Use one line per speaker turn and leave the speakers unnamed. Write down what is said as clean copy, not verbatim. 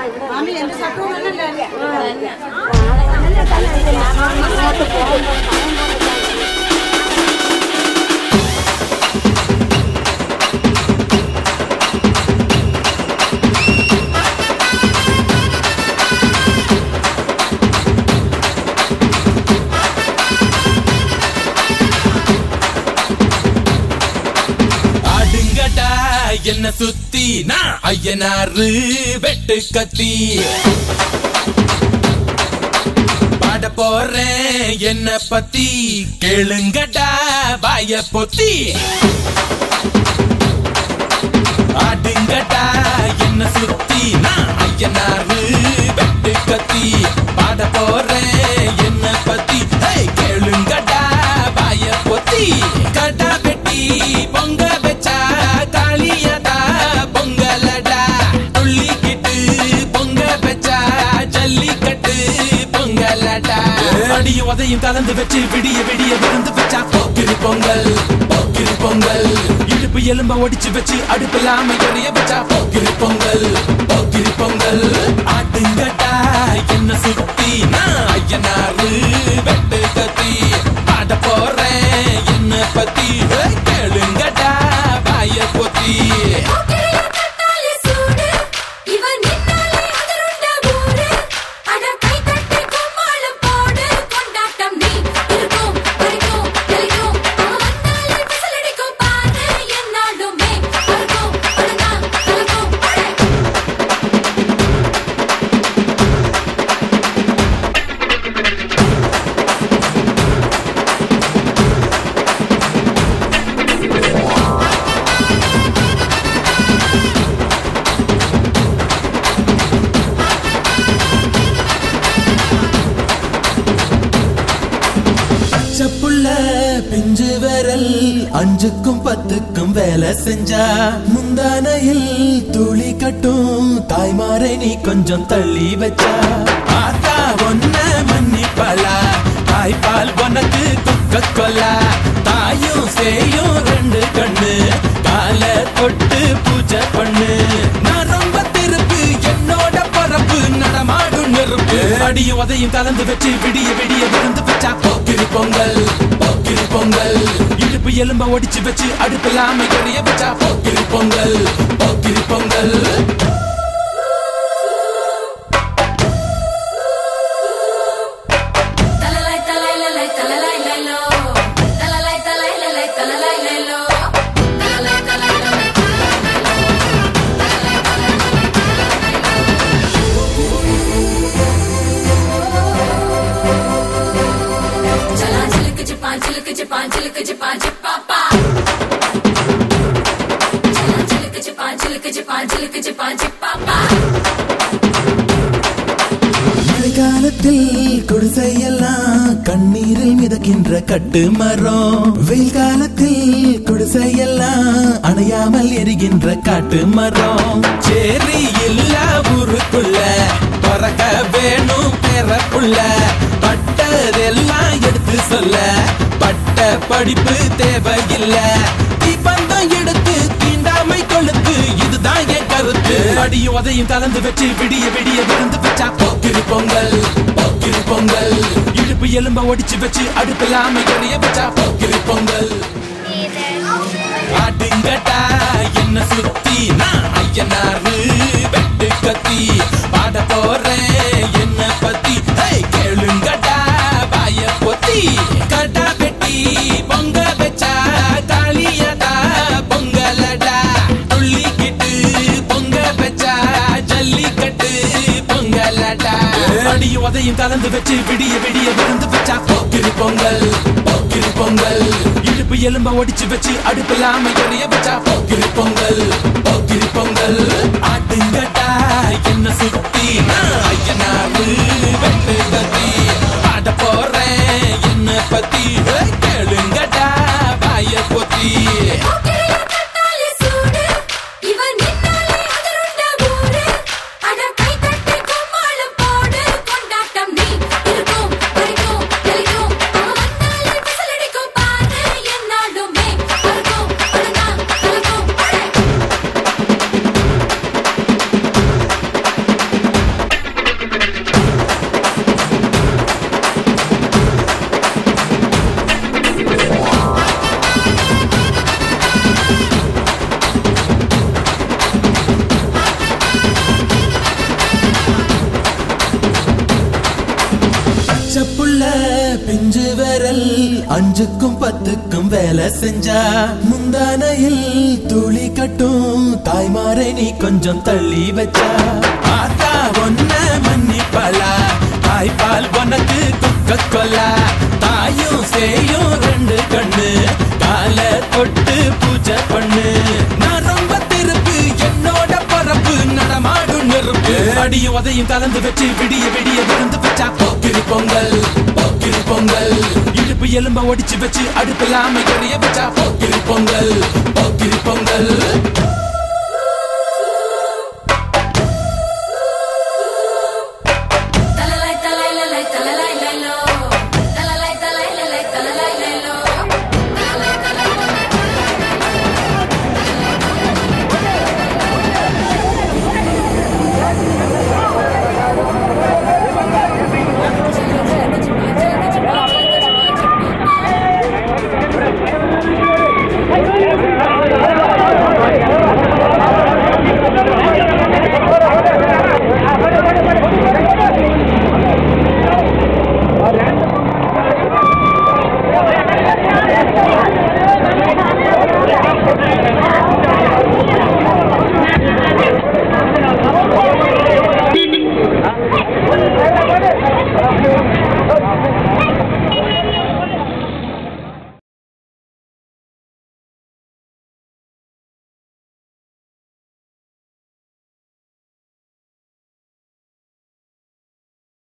Mami yang satu mana dan?
என்ன சுத்தி நான் ஐயனாரு வெட்டு கத்தி பாட போறேன் என்ன பத்தி கேளுங்கடா வாய பொத்தி ஆடுங்கடா என்ன சுத்தி நான் ஐயனாரு வெட்டு கத்தி பாட போறேன் என்ன பத்தி கேளுங்கடா வாய பொத்தி கடா வெட்டி பொங்க வச்சா காளியதா பொங்கலடா துள்ளிக்கிட்டு பொங்க வச்சா ஜல்லிக்கட்டு பொங்கலடா அடியும் உதையும் கலந்து வச்சு விடிய விடிய விருந்து வச்சா போக்கிரி பொங்கல் போக்கிரி பொங்கல் இடுப்பு எலும்ப ஒடிச்சு வச்சு அடுப்பில்லாம எறிய வச்சா போக்கிரி பொங்கல் போக்கிரி பொங்கல் ஆட்டுங்கடா என்ன சுத்தி நான் ஐயனாரு வெட்டு கத்தி பாட போறேன் என்ன பத்தி கேளுங்கடா வாய பொத்தி பிஞ்சு விரல் அஞ்சுக்கும் பத்துக்கும் வேலை செஞ்சா முந்தானையில் துளி கட்டும் தாய்மாரை நீ கொஞ்சம் தள்ளி வச்சா ஆத்தா ஒன்ன மன்னிப்பலா தாய்ப்பால் உனக்கு குக்க கொல்லா தாயும் சேயும் ரெண்டு கண்ணு கால தொட்டு பூஜை பண்ணு நான் ரொம்ப திருப்பு என்னோட பரப்பு நடமாடும் நெருப்பு அடியும் உதையும் கலந்து வச்சு விடிய விடிய விருந்து வச்சா போக்கிரி பொங்கல் போக்கிரி பொங்கல் இடுப்பு எலும்ப ஒடிச்சு வச்சு அடுப்பில்லாம எறிய வச்சா போக்கிரி பொங்கல் போக்கிரி பொங்கல் மழைக்காலத்தில் குடிசையெல்லாம் கண்ணீரில் மிதக்கின்ற கட்டு மரம் வெயில் காலத்தில் குடிசையெல்லாம் அணையாமல் எரிகின்ற காட்டு மரம் சேரி இல்ல ஊருக்குள்ள பறக்க வேணும் பிறப்புள்ள பட்டதெல்லாம் எடுத்து சொல்ல பட்ட படிப்பு தேவையில்ல தீபந்தம் எடுத்து தீண்டாமை கொளுத்து இதுதான் என் கருத்து அடியும் உதையும் கலந்து வச்சு விடிய விடிய விருந்து வச்சா போக்கிரி பொங்கல் போக்கிரி பொங்கல் இடுப்பு எலும்ப ஒடிச்சு வச்சு அடுப்பில்லாம எறிய வச்சா போக்கிரி பொங்கல் ஆடுங்கடா என்ன சுத்தி நான் ஐயனாரு வெட்டு கத்தி பாட போறேன் என்ன பத்தி கேளுங்கடா வாய பொத்தி கடா வெட்டி பொங்க வச்சா காளியதா பொங்கலடா துள்ளிக்கிட்டு பொங்க வச்சா ஜல்லிக்கட்டு பொங்கலடா அடியும் உதையும் கலந்து வச்சு விடிய விடிய விருந்து வச்சா போக்கிரி பொங்கல் போக்கிரி பொங்கல் இடுப்பு எலும்ப ஒடிச்சு வச்சு அடுப்பில்லாம எறிய வச்சா போக்கிரி பொங்கல் போக்கிரி பொங்கல் ஆட்டுங்கடா என்ன சுத்தி நான் ஐயனாரு வெட்டு கத்தி பாட போறேன் என்ன பத்தி கேளுங்கடா வாய பொத்தி பிஞ்சு விரல் அஞ்சுக்கும் பத்துக்கும் வேலை செஞ்சா முந்தானையில் துளி கட்டும் தாய்மாரை நீ கொஞ்சம் தள்ளி வச்சா ஆத்தா ஒன்ன மன்னிப்பலா தாய்ப்பால் உனக்கு குக்க கொல்லா தாயும் சேயும் ரெண்டு கண்ணு கால தொட்டு பூஜை பண்ணு நான் ரொம்ப திருப்பு என்னோட பரப்பு நடமாடும் நெருப்பு அடியும் உதையும் கலந்து வச்சு விடிய விடிய விழுந்து வச்சா போக்கிரி பொங்கல் போக்கிரி பொங்கல் இடுப்பு எலும்ப ஒடிச்சு வச்சு அடுப்பில்லாம எறிய வச்சா போக்கிரி பொங்கல் போக்கிரி பொங்கல்